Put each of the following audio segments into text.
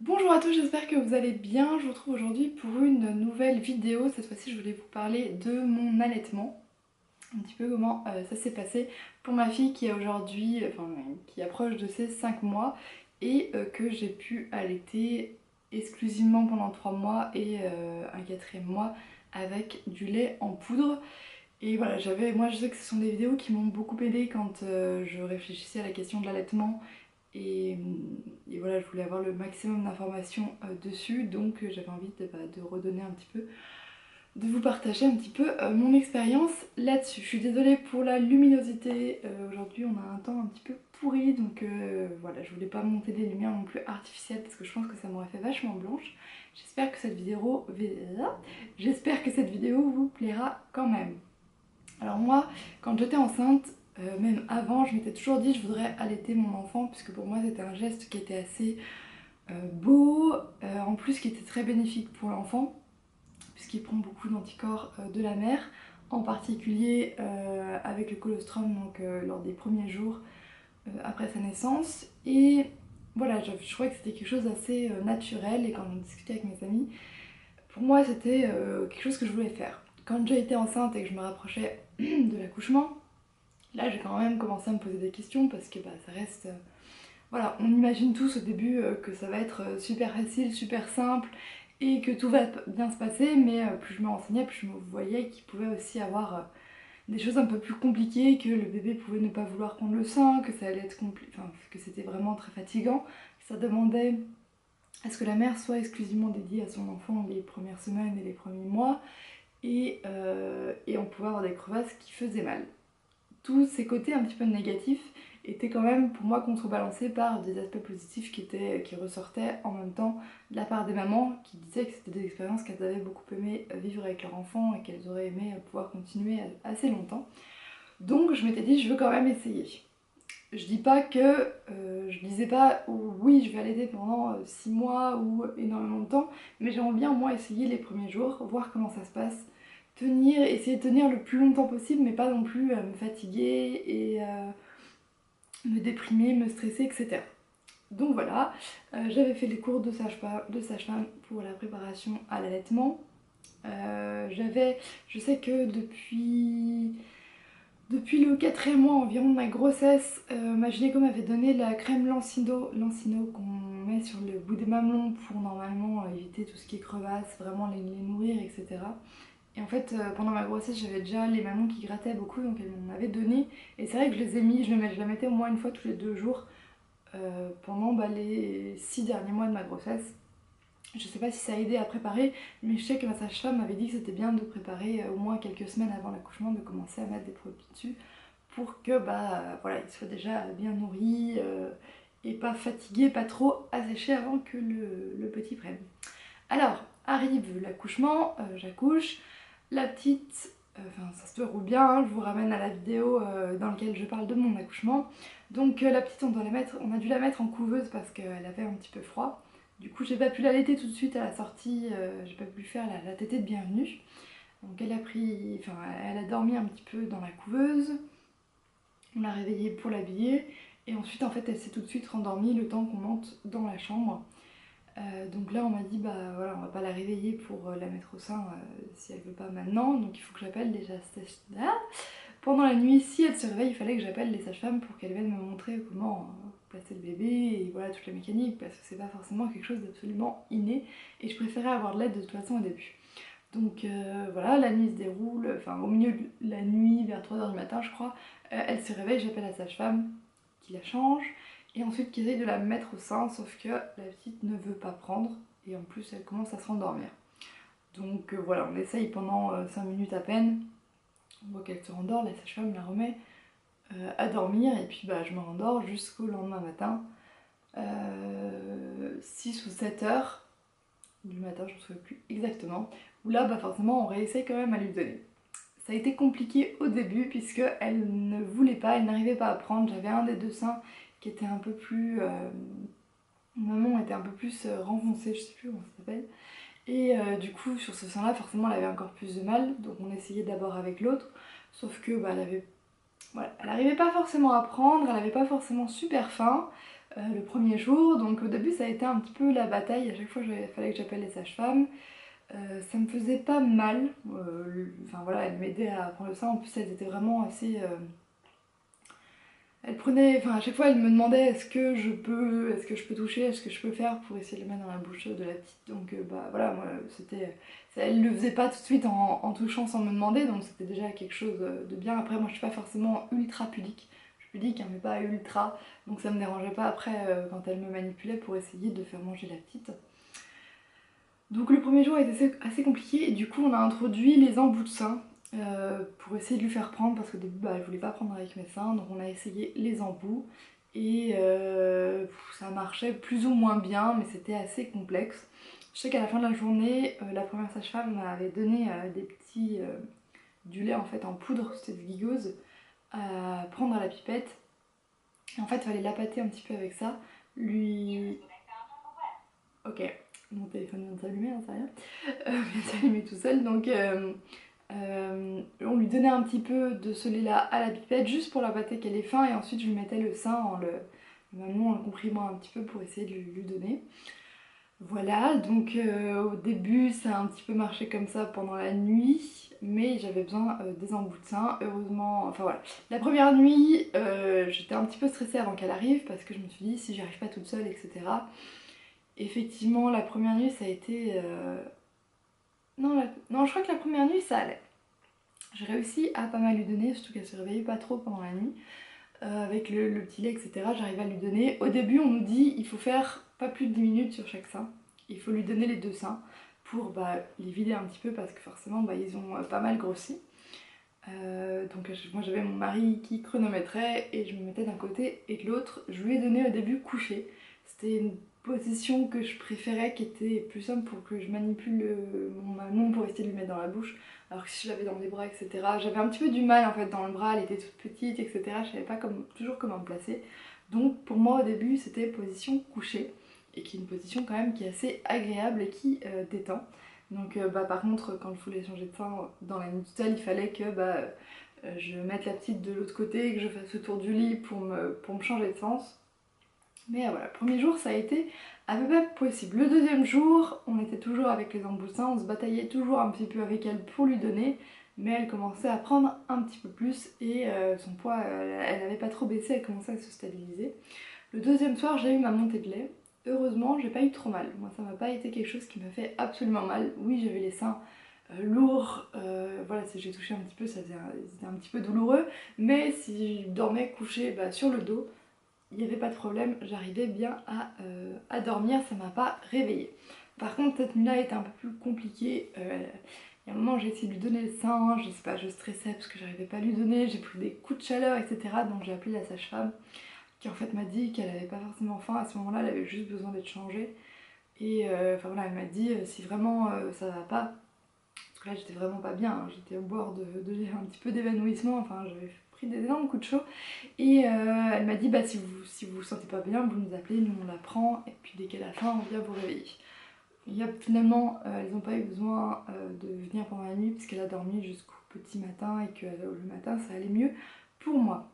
Bonjour à tous, j'espère que vous allez bien. Je vous retrouve aujourd'hui pour une nouvelle vidéo. Cette fois-ci, je voulais vous parler de mon allaitement. Un petit peu comment ça s'est passé pour ma fille qui a aujourd'hui, qui approche de ses 5 mois et que j'ai pu allaiter exclusivement pendant 3 mois et un quatrième mois avec du lait en poudre. Et voilà, moi je sais que ce sont des vidéos qui m'ont beaucoup aidé quand je réfléchissais à la question de l'allaitement et, et voilà, je voulais avoir le maximum d'informations dessus, donc j'avais envie de redonner un petit peu, de vous partager un petit peu mon expérience là-dessus. Je suis désolée pour la luminosité, aujourd'hui on a un temps un petit peu pourri, donc voilà, je voulais pas monter des lumières non plus artificielles parce que je pense que ça m'aurait fait vachement blanche. J'espère que cette vidéo vous plaira quand même. Alors moi, quand j'étais enceinte, même avant, je m'étais toujours dit je voudrais allaiter mon enfant puisque pour moi c'était un geste qui était assez beau, en plus qui était très bénéfique pour l'enfant puisqu'il prend beaucoup d'anticorps de la mère, en particulier avec le colostrum donc lors des premiers jours après sa naissance. Et voilà, je trouvais que c'était quelque chose d'assez naturel et quand j'en discutais avec mes amis, pour moi c'était quelque chose que je voulais faire. Quand j'ai été enceinte et que je me rapprochais de l'accouchement, là, j'ai quand même commencé à me poser des questions parce que ça reste. Voilà, on imagine tous au début que ça va être super facile, super simple et que tout va bien se passer, mais plus je me renseignais, plus je me voyais qu'il pouvait aussi avoir des choses un peu plus compliquées, que le bébé pouvait ne pas vouloir prendre le sein, que ça allait être que c'était vraiment très fatigant, que ça demandait à ce que la mère soit exclusivement dédiée à son enfant les premières semaines et les premiers mois, et on pouvait avoir des crevasses qui faisaient mal. Tous ces côtés un petit peu négatifs étaient quand même pour moi contrebalancés par des aspects positifs qui ressortaient en même temps de la part des mamans qui disaient que c'était des expériences qu'elles avaient beaucoup aimé vivre avec leur enfant et qu'elles auraient aimé pouvoir continuer assez longtemps. Donc je m'étais dit je veux quand même essayer. Je dis pas que je disais pas oui je vais allaiter pendant 6 mois ou énormément de temps, mais j'aimerais bien au moins essayer les premiers jours, voir comment ça se passe, essayer de tenir le plus longtemps possible, mais pas non plus me fatiguer et me déprimer, me stresser, etc. Donc voilà, j'avais fait les cours de sage-femme pour la préparation à l'allaitement. Je sais que depuis le quatrième mois environ de ma grossesse, ma gynéco m'avait donné la crème Lancino qu'on met sur le bout des mamelons pour normalement éviter tout ce qui est crevasse, vraiment les nourrir, etc. Et en fait, pendant ma grossesse, j'avais déjà les mamelons qui grattaient beaucoup, donc elles m'en avaient donné. Et c'est vrai que je les ai mis, je la mettais au moins une fois tous les 2 jours pendant les 6 derniers mois de ma grossesse. Je sais pas si ça a aidé à préparer, mais je sais que ma sage-femme m'avait dit que c'était bien de préparer au moins quelques semaines avant l'accouchement, de commencer à mettre des produits dessus pour que voilà, il soit déjà bien nourri et pas fatigué, pas trop asséché avant que le petit prenne. Alors, arrive l'accouchement, j'accouche, la petite, ça se déroule bien, hein, je vous ramène à la vidéo dans laquelle je parle de mon accouchement. Donc la petite, on a dû la mettre en couveuse parce qu'elle avait un petit peu froid. Du coup, j'ai pas pu l'allaiter tout de suite à la sortie, j'ai pas pu faire la tétée de bienvenue. Donc elle a dormi un petit peu dans la couveuse, on l'a réveillée pour l'habiller, et ensuite en fait elle s'est tout de suite rendormie le temps qu'on monte dans la chambre. Donc là on m'a dit bah voilà on va pas la réveiller pour la mettre au sein si elle veut pas maintenant, donc il faut que j'appelle déjà là. Pendant la nuit, si elle se réveille, il fallait que j'appelle les sages-femmes pour qu'elles viennent me montrer comment placer le bébé et voilà toute la mécanique parce que c'est pas forcément quelque chose d'absolument inné et je préférais avoir de l'aide de toute façon au début. Donc voilà, la nuit se déroule, enfin au milieu de la nuit vers 3 heures du matin je crois, elle se réveille, j'appelle la sage-femme qui la change et ensuite qui essaye de la mettre au sein, sauf que la petite ne veut pas prendre et en plus elle commence à se rendormir. Donc voilà, on essaye pendant 5 minutes à peine, on voit qu'elle se rendort, la sage-femme la remet à dormir et puis je me rendors jusqu'au lendemain matin, 6 ou 7 heures du matin, je ne me souviens plus exactement, où là forcément on réessaye quand même à lui donner. Ça a été compliqué au début puisque elle ne voulait pas, elle n'arrivait pas à prendre. J'avais un des deux seins qui était un peu plus. Maman était un peu plus renfoncé, je sais plus comment ça s'appelle. Et du coup, sur ce sein-là, forcément, elle avait encore plus de mal. Donc on essayait d'abord avec l'autre. Sauf que elle avait. Voilà, elle n'arrivait pas forcément à prendre, elle n'avait pas forcément super faim. le premier jour. Donc au début ça a été un petit peu la bataille, à chaque fois il fallait que j'appelle les sages-femmes. Ça me faisait pas mal, enfin voilà, elles m'aidaient à prendre le sein, en plus elles étaient vraiment assez... elles prenaient, enfin à chaque fois elles me demandaient est-ce que je peux toucher, est-ce que je peux faire pour essayer de le mettre dans la bouche de la petite. Donc bah voilà, moi c'était... Elle le faisait pas tout de suite en touchant sans me demander, donc c'était déjà quelque chose de bien. Après moi je suis pas forcément ultra pudique, je suis pudique hein, mais pas ultra, donc ça me dérangeait pas après quand elle me manipulait pour essayer de faire manger la petite. Donc le premier jour a été assez compliqué et du coup on a introduit les embouts de sein pour essayer de lui faire prendre parce qu'au début bah, elle voulait pas prendre avec mes seins, donc on a essayé les embouts et ça marchait plus ou moins bien mais c'était assez complexe. Je sais qu'à la fin de la journée, la première sage-femme m'avait donné des petits du lait en fait en poudre, c'était du gigose, à prendre à la pipette. Et en fait il fallait l'appâter un petit peu avec ça, lui... Ok, mon téléphone vient de s'allumer, hein, c'est rien. Vient de s'allumer tout seul, donc on lui donnait un petit peu de ce lait là à la pipette juste pour la pâter qu'elle est fin et ensuite je lui mettais le sein en le comprimant un petit peu pour essayer de lui donner. Voilà, donc au début ça a un petit peu marché comme ça pendant la nuit, mais j'avais besoin des embouts de sein, heureusement, enfin voilà. La première nuit, j'étais un petit peu stressée avant qu'elle arrive parce que je me suis dit si j'y arrive pas toute seule, etc. Effectivement, la première nuit ça a été... Non, je crois que la première nuit ça allait. J'ai réussi à pas mal lui donner, surtout qu'elle se réveillait pas trop pendant la nuit. Avec le petit lait, etc. J'arrivais à lui donner. Au début, on nous dit il faut faire pas plus de 10 minutes sur chaque sein. Il faut lui donner les deux seins pour bah, les vider un petit peu parce que forcément bah, ils ont pas mal grossi. Donc moi j'avais mon mari qui chronométrait et je me mettais d'un côté et de l'autre. Je lui ai donné au début couché. C'était une position que je préférais, qui était plus simple pour que je manipule mon mamelon pour essayer de lui mettre dans la bouche. Alors que si je l'avais dans les bras, etc. J'avais un petit peu du mal en fait dans le bras, elle était toute petite, etc. Je savais pas toujours comment me placer. Donc pour moi au début c'était position couchée et qui est une position quand même qui est assez agréable et qui détend. Donc bah, par contre quand je voulais changer de sein dans la nuit toute seule, il fallait que je mette la petite de l'autre côté et que je fasse le tour du lit pour me changer de sens. Mais voilà, le premier jour ça a été à peu près possible. Le deuxième jour, on était toujours avec les embouts de sein, on se bataillait toujours un petit peu avec elle pour lui donner, mais elle commençait à prendre un petit peu plus et son poids, elle n'avait pas trop baissé, elle commençait à se stabiliser. Le deuxième soir, j'ai eu ma montée de lait. Heureusement, j'ai pas eu trop mal. Moi, ça m'a pas été quelque chose qui m'a fait absolument mal. Oui, j'avais les seins lourds, voilà, si j'ai touché un petit peu, c'était un petit peu douloureux, mais si je dormais couchée sur le dos, il n'y avait pas de problème, j'arrivais bien à dormir, ça m'a pas réveillée. Par contre, cette nuit-là était un peu plus compliquée. Il y a un moment, j'ai essayé de lui donner le sein, je sais pas, je stressais parce que j'arrivais pas à lui donner, j'ai pris des coups de chaleur, etc. Donc j'ai appelé la sage-femme qui en fait m'a dit qu'elle avait pas forcément faim, à ce moment-là, elle avait juste besoin d'être changée. Et enfin voilà, elle m'a dit si vraiment ça va pas, parce que là j'étais vraiment pas bien, hein, j'étais au bord de un petit peu d'évanouissement, enfin j'avais pris des énormes coups de chaud. Et elle m'a dit bah si vous sentez pas bien, vous nous appelez, nous on la prend et puis dès qu'elle a faim on vient vous réveiller. Finalement elles n'ont pas eu besoin de venir pendant la nuit puisqu'elle a dormi jusqu'au petit matin et que le matin ça allait mieux pour moi.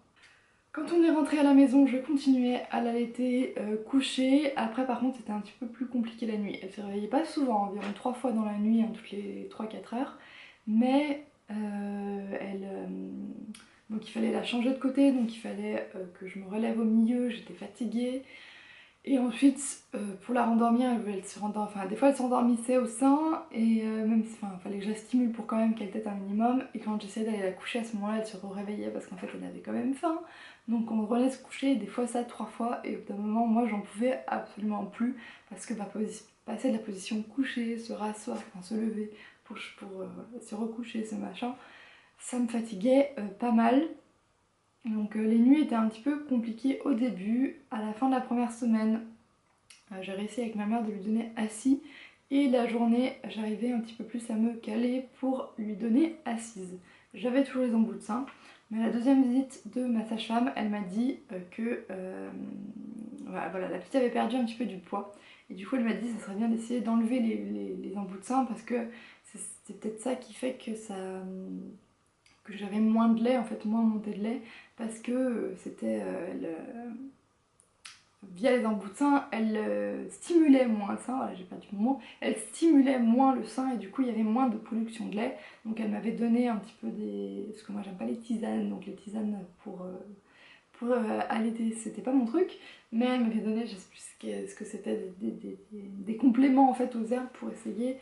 Quand on est rentré à la maison, je continuais à l'allaiter couchée. Après par contre c'était un petit peu plus compliqué la nuit. Elle se réveillait pas souvent, environ 3 fois dans la nuit, hein, toutes les 3-4 heures. Mais donc il fallait la changer de côté, donc il fallait que je me relève au milieu, j'étais fatiguée. Et ensuite, pour la rendormir, enfin, des fois elle s'endormissait au sein, et même si, il fallait que je la stimule pour quand même qu'elle tète un minimum. Et quand j'essayais d'aller la coucher à ce moment-là, elle se réveillait parce qu'en fait elle avait quand même faim. Donc on relaisse coucher, des fois ça 3 fois, et au bout d'un moment, moi j'en pouvais absolument plus parce que passer de la position couchée, se rasseoir, enfin se lever pour se recoucher, ce machin, ça me fatiguait pas mal. Donc les nuits étaient un petit peu compliquées au début. À la fin de la première semaine, j'ai réussi avec ma mère de lui donner assis. Et la journée, j'arrivais un petit peu plus à me caler pour lui donner assise. J'avais toujours les embouts de sein. Mais à la deuxième visite de ma sage-femme, elle m'a dit que voilà, la petite avait perdu un petit peu du poids. Et du coup, elle m'a dit que ça serait bien d'essayer d'enlever les embouts de sein parce que c'est peut-être ça qui fait que j'avais moins de lait, en fait, moins montée de lait, parce que c'était via les embouts de sein, elle stimulait moins le sein, voilà j'ai perdu mon mot, elle stimulait moins le sein et du coup il y avait moins de production de lait. Donc elle m'avait donné un petit peu des... parce que moi j'aime pas les tisanes, donc les tisanes pour allaiter c'était pas mon truc, mais elle m'avait donné, je sais plus ce que c'était, des compléments en fait aux herbes pour essayer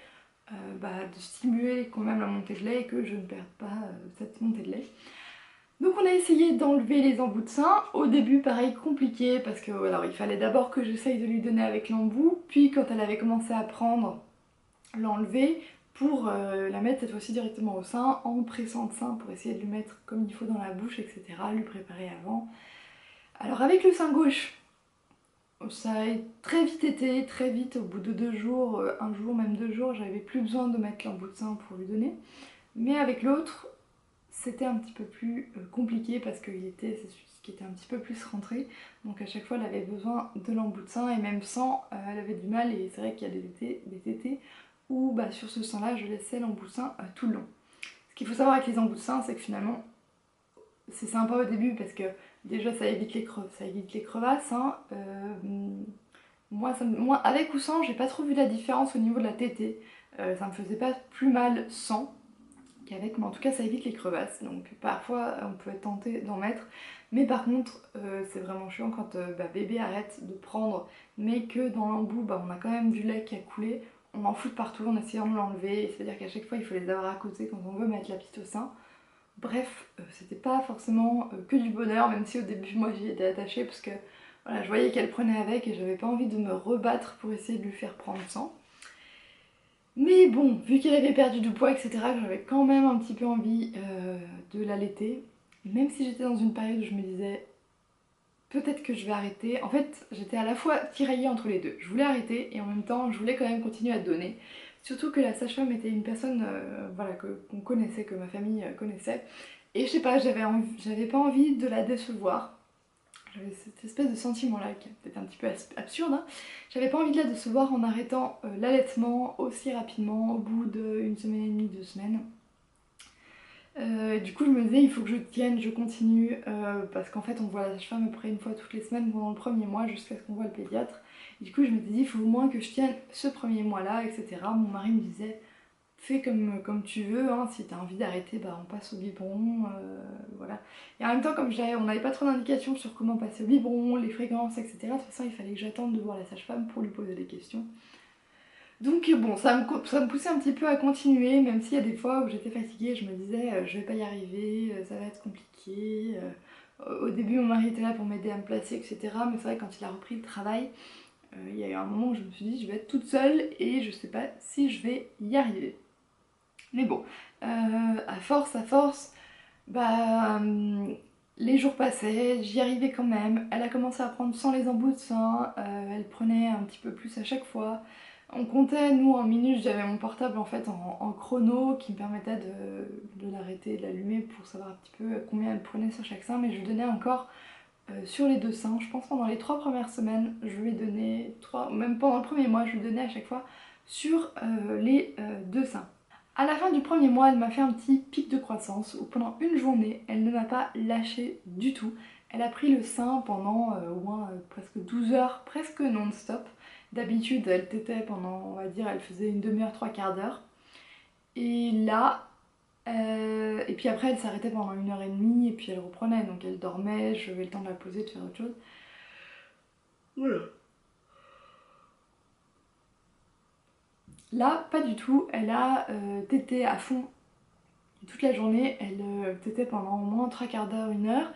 de stimuler quand même la montée de lait et que je ne perde pas cette montée de lait. Donc on a essayé d'enlever les embouts de sein. Au début pareil compliqué parce que alors, il fallait d'abord que j'essaye de lui donner avec l'embout, puis quand elle avait commencé à prendre, l'enlever pour la mettre cette fois-ci directement au sein en pressant le sein pour essayer de lui mettre comme il faut dans la bouche, etc. Lui préparer avant. Alors avec le sein gauche, ça a très vite été, très vite, au bout de 2 jours, un jour, même 2 jours, j'avais plus besoin de mettre l'embout de sein pour lui donner. Mais avec l'autre, c'était un petit peu plus compliqué parce qu'il était, c'est ce qui était un petit peu plus rentré. Donc à chaque fois, elle avait besoin de l'embout de sein et même sans, elle avait du mal. Et c'est vrai qu'il y a des tétés où sur ce sein-là, je laissais l'embout de sein tout le long. Ce qu'il faut savoir avec les embouts de sein, c'est que finalement, c'est sympa au début parce que déjà ça évite les crevasses. Hein. Moi, avec ou sans, j'ai pas trop vu la différence au niveau de la tétée. Ça me faisait pas plus mal sans qu'avec, mais en tout cas ça évite les crevasses. Donc parfois on peut être tenté d'en mettre. Mais par contre, c'est vraiment chiant quand bébé arrête de prendre, mais que dans l'embout, on a quand même du lait qui a coulé. On en fout de partout en essayant de l'enlever. C'est-à-dire qu'à chaque fois, il faut les avoir à côté quand on veut mettre la petite au sein. Bref, c'était pas forcément que du bonheur, même si au début moi j'y étais attachée parce que voilà, je voyais qu'elle prenait avec et j'avais pas envie de me rebattre pour essayer de lui faire prendre sang. Mais bon, vu qu'elle avait perdu du poids, etc., j'avais quand même un petit peu envie de l'allaiter. Même si j'étais dans une période où je me disais peut-être que je vais arrêter. En fait, j'étais à la fois tiraillée entre les deux. Je voulais arrêter et en même temps, je voulais quand même continuer à donner. Surtout que la sage-femme était une personne qu'on connaissait, que ma famille connaissait. Et je sais pas, j'avais pas envie de la décevoir. J'avais cette espèce de sentiment-là qui est peut-être un petit peu absurde. Hein. J'avais pas envie de la décevoir en arrêtant l'allaitement aussi rapidement, au bout d'une semaine et demie, 2 semaines. Du coup je me disais il faut que je tienne, je continue parce qu'en fait on voit la sage-femme à peu près une fois toutes les semaines pendant le premier mois jusqu'à ce qu'on voit le pédiatre. Et du coup je me disais il faut au moins que je tienne ce premier mois là, etc. Mon mari me disait fais comme tu veux, hein, si t'as envie d'arrêter on passe au biberon, voilà. Et en même temps comme on n'avait pas trop d'indications sur comment passer au biberon, les fréquences, etc. De toute façon il fallait que j'attende de voir la sage-femme pour lui poser des questions. Donc bon, ça me poussait un petit peu à continuer, même s'il y a des fois où j'étais fatiguée, je me disais je vais pas y arriver, ça va être compliqué. Au début mon mari était là pour m'aider à me placer, etc. Mais c'est vrai que quand il a repris le travail, il y a eu un moment où je me suis dit je vais être toute seule et je sais pas si je vais y arriver. Mais bon, à force, les jours passaient, j'y arrivais quand même. Elle a commencé à prendre sans les embouts de sein, elle prenait un petit peu plus à chaque fois. On comptait, nous, en minutes, j'avais mon portable en fait en chrono qui me permettait de l'arrêter, de l'allumer pour savoir un petit peu combien elle prenait sur chaque sein, mais je lui donnais encore sur les 2 seins. Je pense pendant les 3 premières semaines, je lui ai donné, même pendant le premier mois, je lui donnais à chaque fois sur les 2 seins. À la fin du premier mois, elle m'a fait un petit pic de croissance où pendant une journée, elle ne m'a pas lâché du tout. Elle a pris le sein pendant au moins presque 12 heures, presque non-stop. D'habitude, elle tétait pendant, on va dire, elle faisait une demi-heure, 3/4 d'heure. Et là, et puis après, elle s'arrêtait pendant 1 heure et demie et puis elle reprenait. Donc elle dormait, je avais le temps de la poser, de faire autre chose. Voilà. Là, pas du tout. Elle a tété à fond toute la journée. Elle tétait pendant au moins 3/4 d'heure, 1 heure.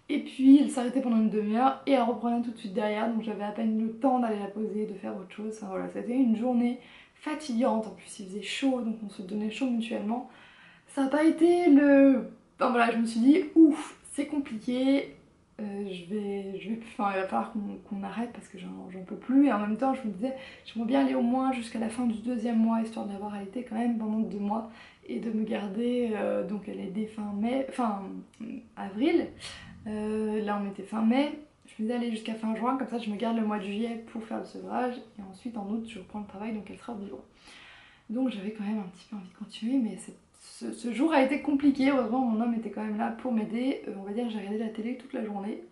Et puis elle s'arrêtait pendant une demi-heure et elle reprenait tout de suite derrière. Donc j'avais à peine le temps d'aller la poser, de faire autre chose. Enfin, voilà, c'était une journée fatigante. En plus, il faisait chaud, donc on se donnait chaud mutuellement. Ça n'a pas été le... Enfin voilà, je me suis dit, ouf, c'est compliqué. Enfin, il va falloir qu'on arrête parce que j'en peux plus. Et en même temps, je me disais, j'aimerais bien aller au moins jusqu'à la fin du 2e mois, histoire d'avoir allaité quand même pendant 2 mois et de me garder. Donc elle est dès fin avril. Là on était fin mai. Je me disais aller jusqu'à fin juin, comme ça je me garde le mois de juillet pour faire le sevrage. Et ensuite en août je reprends le travail, donc elle sera au biberon. Donc j'avais quand même un petit peu envie de continuer, mais ce jour a été compliqué, heureusement mon homme était quand même là pour m'aider. On va dire que j'ai regardé la télé toute la journée.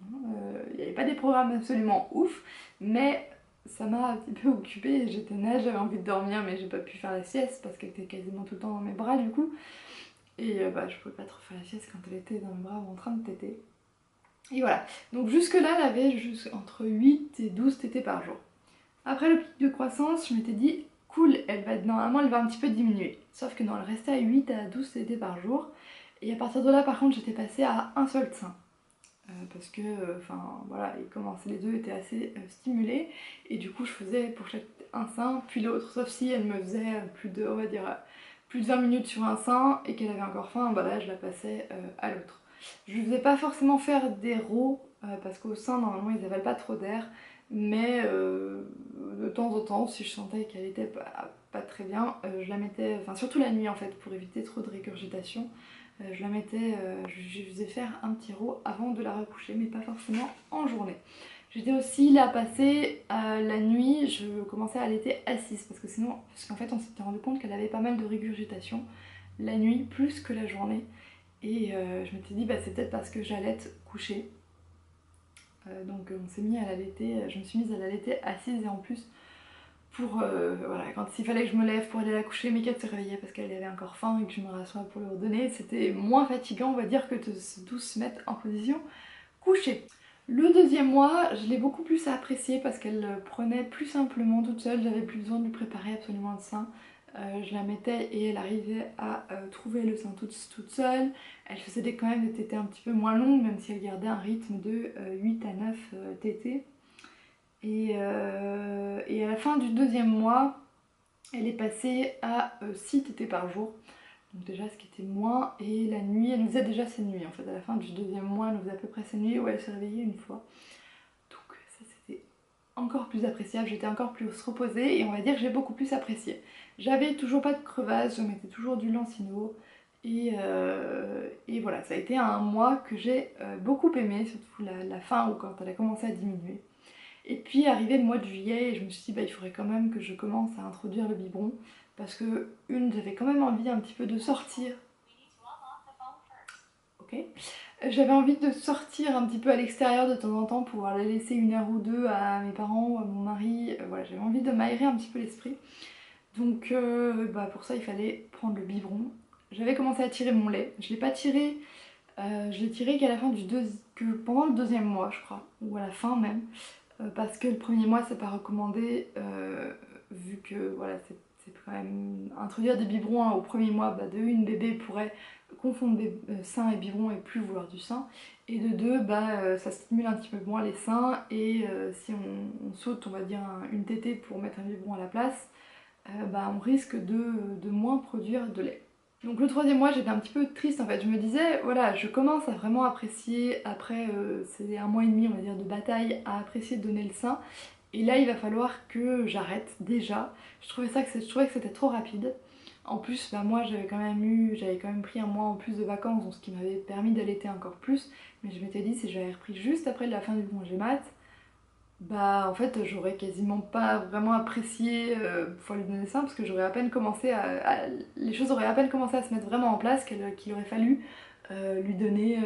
Il n'y avait pas des programmes absolument ouf, mais ça m'a un petit peu occupée. J'étais nage, j'avais envie de dormir, mais j'ai pas pu faire la sieste parce qu'elle était quasiment tout le temps dans mes bras du coup. Et je pouvais pas trop faire la sieste quand elle était dans mes bras ou en train de téter. Et voilà, donc jusque là elle avait entre 8 et 12 tétés par jour. Après le pic de croissance, je m'étais dit cool, normalement elle va un petit peu diminuer. Sauf que non, elle restait à 8 à 12 tétés par jour. Et à partir de là par contre j'étais passée à un seul sein. Parce que voilà, les deux étaient assez stimulés. Et du coup je faisais pour chaque un sein, puis l'autre. Sauf si elle me faisait on va dire, plus de 20 minutes sur un sein et qu'elle avait encore faim, bah là je la passais à l'autre. Je ne faisais pas forcément faire des rows, parce qu'au sein normalement ils n'avalent pas trop d'air. Mais de temps en temps, si je sentais qu'elle était pas très bien, je la mettais, enfin surtout la nuit en fait, pour éviter trop de régurgitation, je la mettais, je faisais faire un petit row avant de la recoucher, mais pas forcément en journée. J'étais aussi là passée la nuit, je commençais à allaiter assise, parce qu'en fait on s'était rendu compte qu'elle avait pas mal de régurgitation la nuit plus que la journée. Et je m'étais dit bah c'est peut-être parce que j'allaite couchée. Donc on s'est mis à l'allaiter, je me suis mise à l'allaiter assise et en plus pour voilà, quand il fallait que je me lève pour aller la coucher, mais qu'elle se réveillait parce qu'elle avait encore faim et que je me rassois pour lui redonner, c'était moins fatigant on va dire que de tous se mettre en position couchée. Le deuxième mois, je l'ai beaucoup plus apprécié parce qu'elle prenait plus simplement toute seule, j'avais plus besoin de lui préparer absolument le sein. Je la mettais et elle arrivait à trouver le sein toute seule. Elle faisait quand même des tétées un petit peu moins longues, même si elle gardait un rythme de 8 à 9 tétées. Et à la fin du deuxième mois, elle est passée à 6 tétées par jour. Donc déjà ce qui était moins, et la nuit, elle nous faisait déjà ses nuits en fait. À la fin du deuxième mois, elle nous faisait à peu près ses nuits où elle se réveillait une fois. Donc ça c'était encore plus appréciable, j'étais encore plus reposée et on va dire que j'ai beaucoup plus apprécié. J'avais toujours pas de crevasse, je mettais toujours du Lancino et voilà, ça a été un mois que j'ai beaucoup aimé, surtout la fin ou quand elle a commencé à diminuer. Et puis arrivé le mois de juillet, je me suis dit bah, il faudrait quand même que je commence à introduire le biberon parce que j'avais quand même envie un petit peu de sortir. Ok. J'avais envie de sortir un petit peu à l'extérieur de temps en temps, pouvoir la laisser une heure ou deux à mes parents ou à mon mari. Voilà, j'avais envie de m'aérer un petit peu l'esprit. Donc bah, pour ça il fallait prendre le biberon. J'avais commencé à tirer mon lait. Je l'ai pas tiré, je l'ai tiré qu'à la fin que pendant le deuxième mois je crois, ou à la fin même. Parce que le premier mois c'est pas recommandé, vu que voilà, c'est quand même introduire des biberons hein, au premier mois, bah, de une bébé pourrait confondre sein et biberon et plus vouloir du sein, et de deux bah, ça stimule un petit peu moins les seins et si on saute on va dire une tétée pour mettre un biberon à la place, bah, on risque de moins produire de lait. Donc le troisième mois j'étais un petit peu triste en fait, je me disais voilà je commence à vraiment apprécier, après c'est un mois et demi on va dire de bataille à apprécier de donner le sein, et là il va falloir que j'arrête déjà. Je trouvais que c'était trop rapide. En plus bah, moi j'avais quand même pris un mois en plus de vacances, donc ce qui m'avait permis d'allaiter encore plus, mais je m'étais dit si j'avais repris juste après la fin du congé mat, bah en fait j'aurais quasiment pas vraiment apprécié pouvoir lui donner le sein parce que j'aurais à peine commencé les choses auraient à peine commencé à se mettre vraiment en place qu'il aurait fallu lui donner,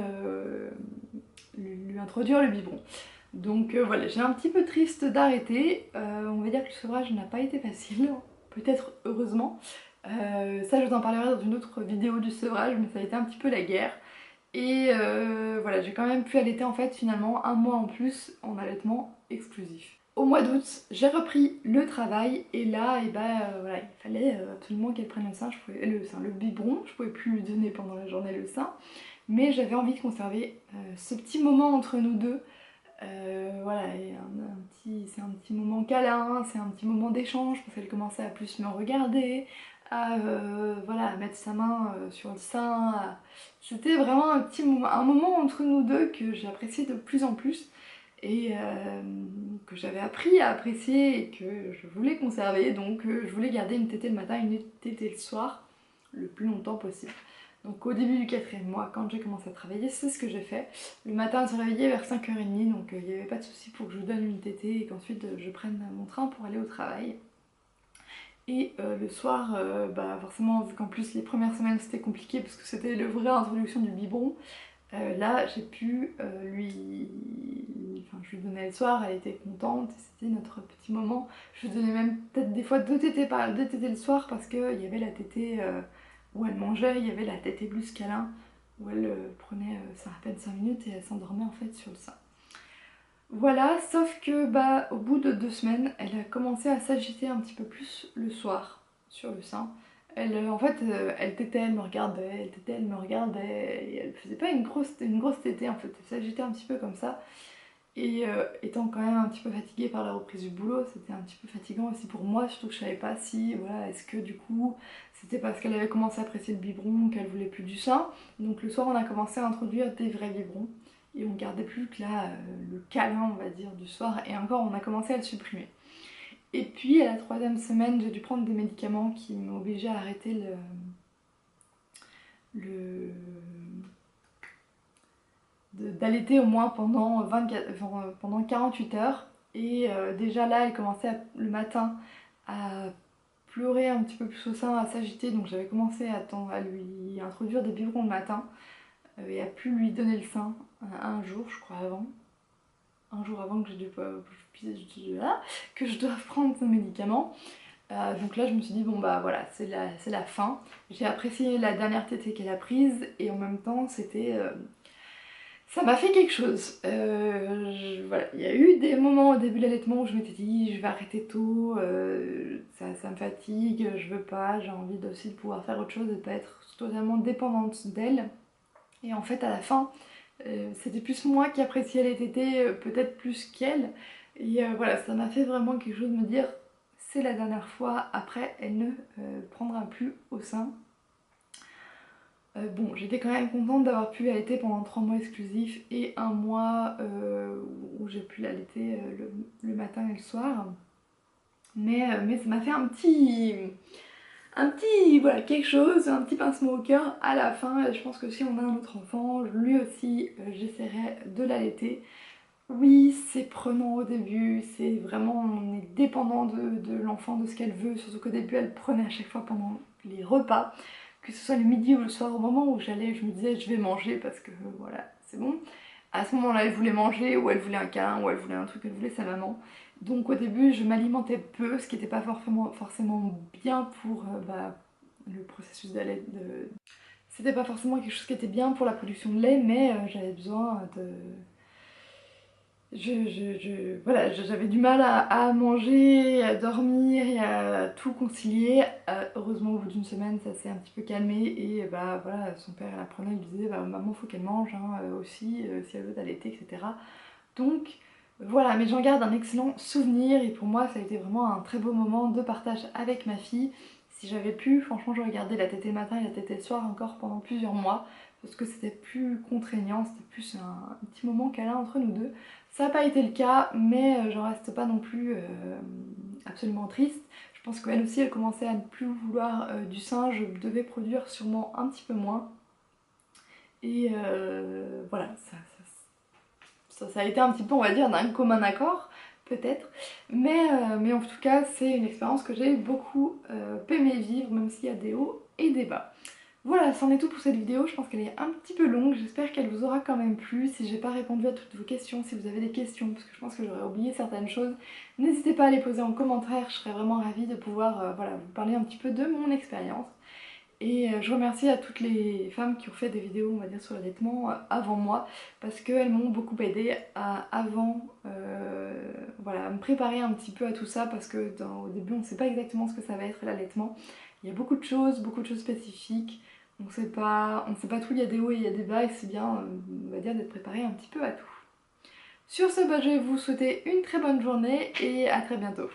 lui introduire le biberon. Donc voilà, j'ai un petit peu triste d'arrêter. On va dire que le sevrage n'a pas été facile, peut-être heureusement. Ça je vous en parlerai dans une autre vidéo du sevrage, mais ça a été un petit peu la guerre. Et voilà, j'ai quand même pu allaiter en fait finalement un mois en plus en allaitement exclusif. Au mois d'août, j'ai repris le travail et là, voilà, il fallait absolument qu'elle prenne le sein, le biberon. Je pouvais plus lui donner pendant la journée le sein, mais j'avais envie de conserver ce petit moment entre nous deux. Voilà, et c'est un petit moment câlin, c'est un petit moment d'échange parce qu'elle commençait à plus me regarder, voilà, à mettre sa main sur le sein. C'était vraiment un moment entre nous deux que j'appréciais de plus en plus et que j'avais appris à apprécier et que je voulais conserver. Donc je voulais garder une tétée le matin et une tétée le soir le plus longtemps possible. Donc au début du quatrième mois, quand j'ai commencé à travailler, c'est ce que j'ai fait. Le matin, elle se réveillait vers 5h30, donc il n'y avait pas de souci pour que je lui donne une tétée et qu'ensuite je prenne mon train pour aller au travail. Et le soir, bah forcément, vu qu'en plus les premières semaines c'était compliqué parce que c'était le vrai introduction du biberon, là j'ai pu enfin, je lui donnais le soir, elle était contente, c'était notre petit moment. Je lui donnais même peut-être des fois deux tétés le soir parce qu'il y avait la tétée où elle mangeait, il y avait la tétée plus câlin où elle prenait ça à peine 5 minutes et elle s'endormait en fait sur le sein. Voilà, sauf que bah au bout de 2 semaines, elle a commencé à s'agiter un petit peu plus le soir sur le sein. Elle, en fait, elle tétait, elle me regardait, elle tétait, elle me regardait, et elle faisait pas une grosse tétée en fait, elle s'agitait un petit peu comme ça. Et étant quand même un petit peu fatiguée par la reprise du boulot, c'était un petit peu fatigant aussi pour moi, surtout que je savais pas si, voilà, est-ce que du coup c'était parce qu'elle avait commencé à apprécier le biberon qu'elle voulait plus du sein. Donc le soir on a commencé à introduire des vrais biberons et on gardait plus que là le câlin on va dire du soir et encore on a commencé à le supprimer. Et puis à la 3e semaine j'ai dû prendre des médicaments qui m'ont obligé à arrêter le d'allaiter au moins pendant 48 heures. Et déjà là, elle commençait le matin à pleurer un petit peu plus au sein, à s'agiter. Donc j'avais commencé à lui introduire des biberons le matin et à plus lui donner le sein un jour, je crois, avant. Un jour avant que que je dois prendre ce médicament. Donc là, je me suis dit, bon bah voilà, c'est la fin. J'ai apprécié la dernière tétée qu'elle a prise et en même temps, ça m'a fait quelque chose. Voilà. Il y a eu des moments au début de l'allaitement où je m'étais dit je vais arrêter tôt, ça me fatigue, je veux pas, j'ai envie aussi de pouvoir faire autre chose et de pas être totalement dépendante d'elle. Et en fait à la fin, c'était plus moi qui appréciais les tétés, peut-être plus qu'elle. Et voilà, ça m'a fait vraiment quelque chose de me dire c'est la dernière fois, après elle ne prendra plus au sein. Bon, j'étais quand même contente d'avoir pu allaiter pendant 3 mois exclusifs et un mois où j'ai pu l'allaiter le matin et le soir. Mais ça m'a fait voilà, quelque chose, un petit pincement au cœur à la fin. Je pense que si on a un autre enfant, lui aussi, j'essaierai de l'allaiter. Oui, c'est prenant au début, c'est vraiment, on est dépendant de l'enfant, de ce qu'elle veut, surtout qu'au début elle prenait à chaque fois pendant les repas, que ce soit le midi ou le soir, au moment où j'allais, je me disais je vais manger parce que voilà, c'est bon. À ce moment-là, elle voulait manger, ou elle voulait un câlin, ou elle voulait un truc, elle voulait sa maman. Donc au début, je m'alimentais peu, ce qui n'était pas forcément bien pour le processus d'allaitement. C'était pas forcément quelque chose qui était bien pour la production de lait, mais j'avais besoin de voilà, j'avais du mal à manger, à dormir et à tout concilier. Heureusement, au bout d'une semaine, ça s'est un petit peu calmé et bah voilà, son père la prenait, il lui disait bah maman faut qu'elle mange hein, aussi, si elle veut t'allaiter, etc. Donc voilà, mais j'en garde un excellent souvenir et pour moi ça a été vraiment un très beau moment de partage avec ma fille. Si j'avais pu, franchement j'aurais gardé la tétée le matin et la tétée le soir encore pendant plusieurs mois parce que c'était plus contraignant, c'était plus un petit moment câlin entre nous deux. Ça n'a pas été le cas, mais j'en reste pas non plus absolument triste. Je pense qu'elle aussi, elle commençait à ne plus vouloir du sein, je devais produire sûrement un petit peu moins. Et voilà, ça a été un petit peu, on va dire, d'un commun accord, peut-être. Mais en tout cas, c'est une expérience que j'ai beaucoup aimé vivre, même s'il y a des hauts et des bas. Voilà, c'en est tout pour cette vidéo, je pense qu'elle est un petit peu longue, j'espère qu'elle vous aura quand même plu. Si j'ai pas répondu à toutes vos questions, si vous avez des questions, parce que je pense que j'aurais oublié certaines choses, n'hésitez pas à les poser en commentaire, je serais vraiment ravie de pouvoir voilà, vous parler un petit peu de mon expérience. Et je remercie à toutes les femmes qui ont fait des vidéos, on va dire, sur l'allaitement avant moi, parce qu'elles m'ont beaucoup aidé voilà, à me préparer un petit peu à tout ça, parce que au début on ne sait pas exactement ce que ça va être l'allaitement. Il y a beaucoup de choses spécifiques, on ne sait pas tout, il y a des hauts et il y a des bas, et c'est bien, on va dire, d'être préparé un petit peu à tout. Sur ce, bah, je vais vous souhaiter une très bonne journée et à très bientôt.